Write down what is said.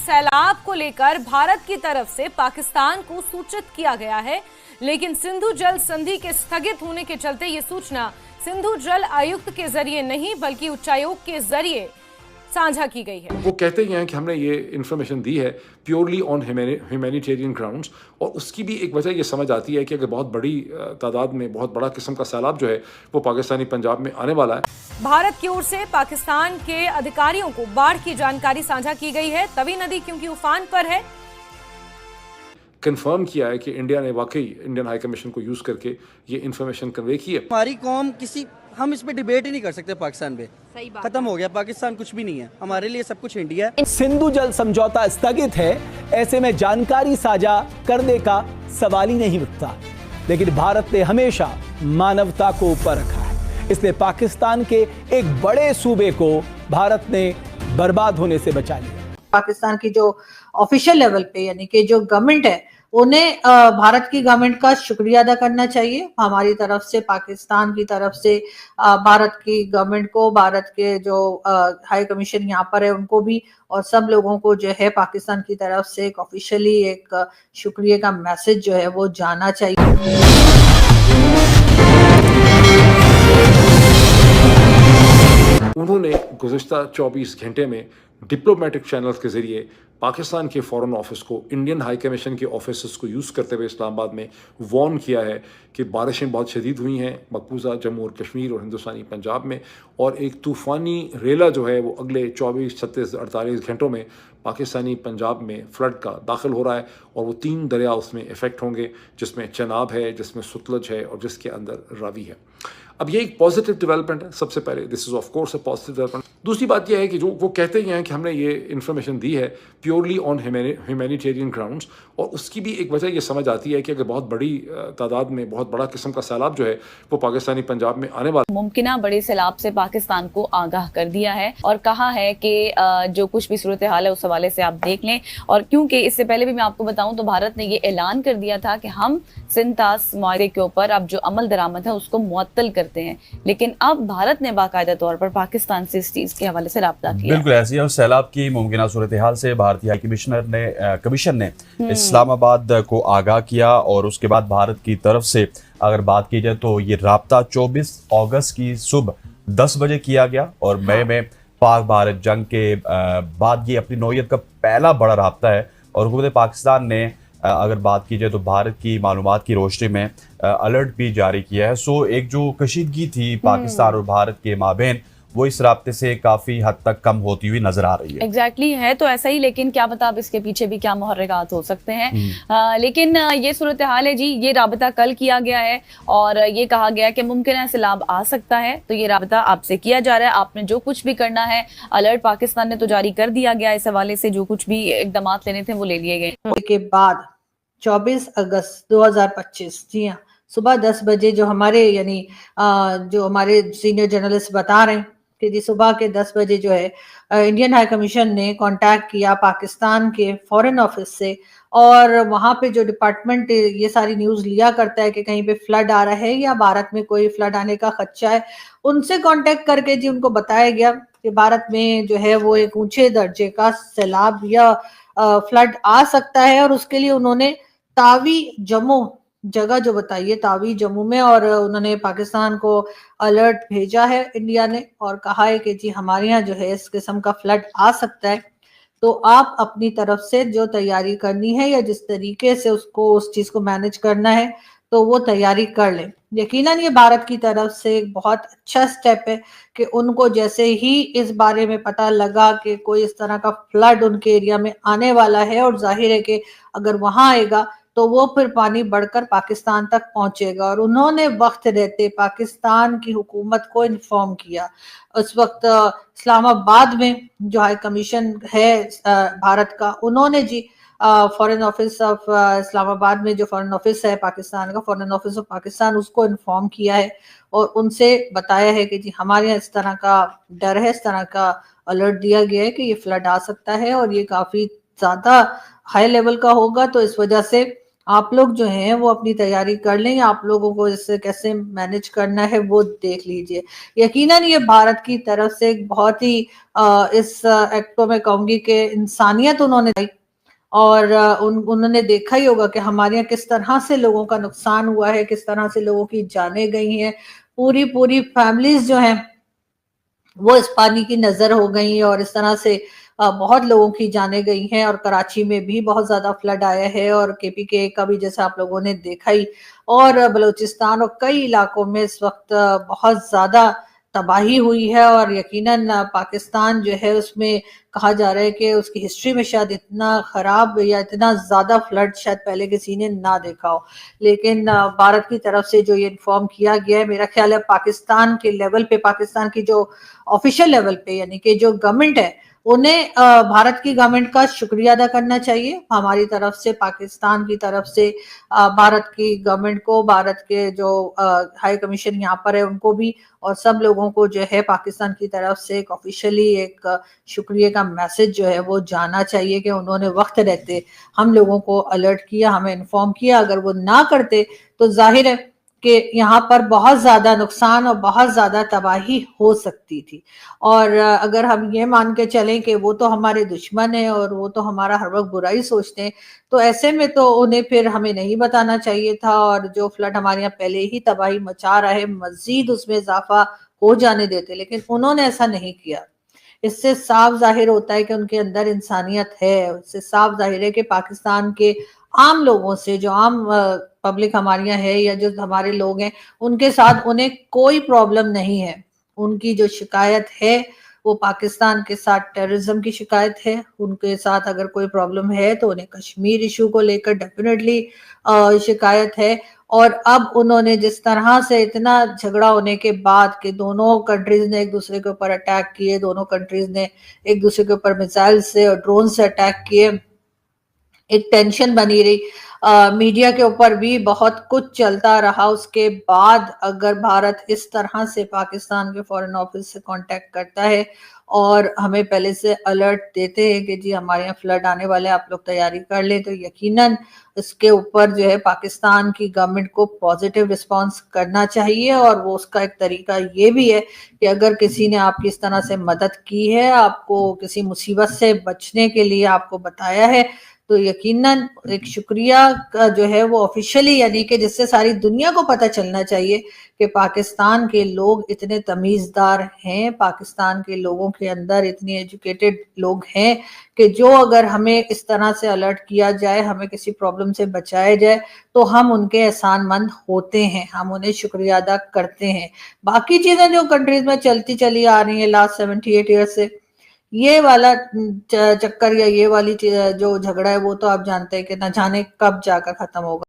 सैलाब को लेकर भारत की तरफ से पाकिस्तान को सूचित किया गया है, लेकिन सिंधु जल संधि के स्थगित होने के चलते ये सूचना सिंधु जल आयुक्त के जरिए नहीं बल्कि उच्चायोग के जरिए साझा की गई है। वो कहते ही हैं कि हमने ये इन्फॉर्मेशन दी है प्योरली ऑन ह्यूमैनिटेरियन ग्राउंड्स, और उसकी भी एक वजह ये समझ आती है कि अगर बहुत बड़ी तादाद में बहुत बड़ा किस्म का सैलाब जो है वो पाकिस्तानी पंजाब में आने वाला है। भारत की ओर से पाकिस्तान के अधिकारियों को बाढ़ की जानकारी साझा की गई है। तवी नदी क्योंकि उफान पर है, कंफर्म किया है कि इंडिया ने वाकई इंडियन हाई कमीशन को यूज करके ये इन्फॉर्मेशन कन्वे की है। हमारी कौम हम इस पे डिबेट ही नहीं कर सकते पाकिस्तान पे। सही बात, खत्म हो गया, पाकिस्तान कुछ भी नहीं है, हमारे लिए सब कुछ इंडिया है। सिंधु जल समझौता स्थगित है, ऐसे में जानकारी साझा करने का सवाल ही नहीं उठता, लेकिन भारत ने हमेशा मानवता को ऊपर रखा है, इसलिए पाकिस्तान के एक बड़े सूबे को भारत ने बर्बाद होने से बचा लिया। पाकिस्तान की जो ऑफिशियल लेवल पे यानी कि जो गवर्नमेंट है उन्हें भारत की गवर्नमेंट का शुक्रिया अदा करना चाहिए। हमारी तरफ से, पाकिस्तान की तरफ से भारत की गवर्नमेंट को, भारत के जो हाई कमीशन यहाँ पर है उनको भी, और सब लोगों को जो है पाकिस्तान की तरफ से एक ऑफिशियली एक शुक्रिया का मैसेज जो है वो जाना चाहिए। उन्होंने गुज़िश्ता 24 घंटे में डिप्लोमेटिक चैनल्स के जरिए पाकिस्तान के फॉरेन ऑफिस को इंडियन हाई कमीशन के ऑफिस को यूज़ करते हुए इस्लामाबाद में वार्न किया है कि बारिशें बहुत शदीद हुई हैं मकबूजा जम्मू और कश्मीर और हिंदुस्तानी पंजाब में, और एक तूफ़ानी रेला जो है वो अगले 24, 36, 48 घंटों में पाकिस्तानी पंजाब में फ्लड का दाखिल हो रहा है, और वो 3 दरिया उसमें इफ़ेक्ट होंगे, जिसमें चनाब है, जिसमें सतलज है और जिसके अंदर रावी है। अब ये एक पॉजिटिव डेवलपमेंट है। सबसे पहले this is of course a positive development. दूसरी बात यह है कि जो वो कहते ही हैं कि हमने ये इन्फॉर्मेशन दी है प्योरली ऑन ह्यूमैनिटेरियन ग्राउंड्स, और उसकी भी एक वजह ये समझ आती है कि अगर बहुत बड़ी तादाद में बहुत बड़ा किस्म का सैलाब जो है वो पाकिस्तानी पंजाब में आने वाला मुमकिन बड़े सैलाब से पाकिस्तान को आगाह कर दिया है और कहा है कि जो कुछ भी सूरत हाल है उस हवाले से आप देख लें। और क्योंकि इससे पहले भी मैं आपको बताऊं तो भारत ने ये ऐलान कर दिया था कि हम सिंतास मुआहदे के ऊपर अब जो अमल दरामद है उसको मुअत्तल करते हैं, लेकिन अब भारत ने बाकायदा तौर पर पाकिस्तान से इस चीज के हवाले से राब्ता किया। बिल्कुल ऐसी है। सैलाब की मुमकिन सूरत हाल से भारतीय हाई कमीशन ने इस्लामाबाद को आगाह किया, और उसके बाद भारत की तरफ से अगर बात की जाए तो ये राब्ता 24 अगस्त की सुबह 10 बजे किया गया, और मई में पाक भारत जंग के बाद ये अपनी नौयत का पहला बड़ा राब्ता है। और हुकूमत पाकिस्तान ने अगर बात की जाए तो भारत की मालूमात की रोशनी में अलर्ट भी जारी किया है। सो एक जो कशीदगी थी पाकिस्तान और भारत के माबेन वो इस राब्ते से काफी हद तक कम होती हुई नजर आ रही है। एग्जैक्टली है तो ऐसा ही, लेकिन क्या पता अब इसके पीछे भी क्या मुहर्रिकात हो सकते हैं। लेकिन ये सूरत हाल है जी। ये राबता कल किया गया है और ये कहा गया कि मुमकिन है सैलाब आ सकता है, तो ये राबता आपसे किया जा रहा है। आपने जो कुछ भी करना है, अलर्ट पाकिस्तान ने तो जारी कर दिया गया, इस हवाले से जो कुछ भी इकदाम लेने थे वो ले लिए गए। के बाद 24 अगस्त 2025 जी हाँ सुबह 10 बजे जो हमारे यानी जो हमारे सीनियर जर्नलिस्ट बता रहे हैं कि जी सुबह के 10 बजे जो है इंडियन हाई कमीशन ने कांटेक्ट किया पाकिस्तान के फॉरेन ऑफिस से, और वहां पे जो डिपार्टमेंट ये सारी न्यूज लिया करता है कि कहीं पे फ्लड आ रहा है या भारत में कोई फ्लड आने का खदशा है, उनसे कांटेक्ट करके जी उनको बताया गया कि भारत में जो है वो एक ऊंचे दर्जे का सैलाब या फ्लड आ सकता है, और उसके लिए उन्होंने तावी जम्मू जगह जो बताई है तावी जम्मू में, और उन्होंने पाकिस्तान को अलर्ट भेजा है इंडिया ने, और कहा है कि जी हमारे यहाँ जो है इस किस्म का फ्लड आ सकता है, तो आप अपनी तरफ से जो तैयारी करनी है या जिस तरीके से उसको उस चीज को मैनेज करना है तो वो तैयारी कर लें। यकीनन ये भारत की तरफ से एक बहुत अच्छा स्टेप है कि उनको जैसे ही इस बारे में पता लगा कि कोई इस तरह का फ्लड उनके एरिया में आने वाला है, और जाहिर है कि अगर वहां आएगा तो वो फिर पानी बढ़कर पाकिस्तान तक पहुंचेगा, और उन्होंने वक्त रहते पाकिस्तान की हुकूमत को इन्फॉर्म किया। उस वक्त इस्लामाबाद में जो हाई कमीशन है भारत का, उन्होंने जी फॉरेन ऑफिस ऑफ इस्लामाबाद में जो फॉरेन ऑफिस है पाकिस्तान का, फॉरेन ऑफिस ऑफ पाकिस्तान, उसको इन्फॉर्म किया है और उनसे बताया है कि जी हमारे यहाँ इस तरह का डर है, इस तरह का अलर्ट दिया गया है कि ये फ्लड आ सकता है और ये काफी ज्यादा हाई लेवल का होगा, तो इस वजह से आप लोग जो हैं वो अपनी तैयारी कर लें, आप लोगों को इससे कैसे मैनेज करना है वो देख लीजिए। यकीनन ये भारत की तरफ से एक बहुत ही इस एक्ट को मैं कहूंगी कि इंसानियत उन्होंने दिखाई, और उन्होंने देखा ही होगा कि हमारे यहाँ किस तरह से लोगों का नुकसान हुआ है, किस तरह से लोगों की जानें गई हैं, पूरी पूरी फैमिलीज जो हैं वो इस पानी की नजर हो गई, और इस तरह से बहुत लोगों की जाने गई हैं। और कराची में भी बहुत ज्यादा फ्लड आया है, और केपीके का भी जैसे आप लोगों ने देखा ही, और बलूचिस्तान और कई इलाकों में इस वक्त बहुत ज्यादा तबाही हुई है। और यकीनन पाकिस्तान जो है उसमें कहा जा रहा है कि उसकी हिस्ट्री में शायद इतना खराब या इतना ज्यादा फ्लड शायद पहले किसी ने ना देखा हो। लेकिन भारत की तरफ से जो ये इन्फॉर्म किया गया है, मेरा ख्याल है पाकिस्तान के लेवल पे, पाकिस्तान की जो ऑफिशियल लेवल पे यानी कि जो गवर्नमेंट है, उन्हें भारत की गवर्नमेंट का शुक्रिया अदा करना चाहिए हमारी तरफ से, पाकिस्तान की तरफ से भारत की गवर्नमेंट को, भारत के जो हाई कमीशन यहाँ पर है उनको भी, और सब लोगों को जो है पाकिस्तान की तरफ से एक ऑफिशियली एक शुक्रिया का मैसेज जो है वो जाना चाहिए कि उन्होंने वक्त रहते हम लोगों को अलर्ट किया, हमें इन्फॉर्म किया। अगर वो ना करते तो जाहिर है कि यहाँ पर बहुत ज्यादा नुकसान और बहुत ज्यादा तबाही हो सकती थी। और अगर हम ये मान के चलें कि वो तो हमारे दुश्मन है और वो तो हमारा हर वक्त बुराई सोचते हैं, तो ऐसे में तो उन्हें फिर हमें नहीं बताना चाहिए था, और जो फ्लड हमारे यहाँ पहले ही तबाही मचा रहा है मजीद उसमें इजाफा हो जाने देते, लेकिन उन्होंने ऐसा नहीं किया। इससे साफ जाहिर होता है कि उनके अंदर इंसानियत है, इससे साफ जाहिर है कि पाकिस्तान के आम लोगों से, जो आम पब्लिक हमारे यहाँ है या जो हमारे लोग हैं, उनके साथ उन्हें कोई प्रॉब्लम नहीं है। उनकी जो शिकायत है वो पाकिस्तान के साथ टेररिज्म की शिकायत है। उनके साथ अगर कोई प्रॉब्लम है तो उन्हें कश्मीर इशू को लेकर डेफिनेटली शिकायत है। और अब उन्होंने जिस तरह से इतना झगड़ा होने के बाद कि दोनों कंट्रीज ने एक दूसरे के ऊपर अटैक किए, दोनों कंट्रीज ने एक दूसरे के ऊपर मिसाइल से और ड्रोन से अटैक किए, एक टेंशन बनी रही, मीडिया के ऊपर भी बहुत कुछ चलता रहा। उसके बाद अगर भारत इस तरह से पाकिस्तान के फॉरेन ऑफिस से कांटेक्ट करता है और हमें पहले से अलर्ट देते हैं कि जी हमारे यहाँ फ्लड आने वाले, आप लोग तैयारी कर लें, तो यकीनन इसके ऊपर जो है पाकिस्तान की गवर्नमेंट को पॉजिटिव रिस्पांस करना चाहिए। और वो उसका एक तरीका ये भी है कि अगर किसी ने आपकी इस तरह से मदद की है, आपको किसी मुसीबत से बचने के लिए आपको बताया है, तो यकीनन एक शुक्रिया का जो है वो ऑफिशियली, यानी कि जिससे सारी दुनिया को पता चलना चाहिए कि पाकिस्तान के लोग इतने तमीज़दार हैं, पाकिस्तान के लोगों के अंदर इतने एजुकेटेड लोग हैं कि जो अगर हमें इस तरह से अलर्ट किया जाए, हमें किसी प्रॉब्लम से बचाया जाए, तो हम उनके एहसानमंद होते हैं, हम उन्हें शुक्रिया अदा करते हैं। बाकी चीज़ें जो कंट्रीज में चलती चली आ रही हैं लास्ट 78 ईयर्स से, ये वाला चक्कर या ये वाली जो झगड़ा है वो तो आप जानते हैं कि ना जाने कब जाकर खत्म होगा।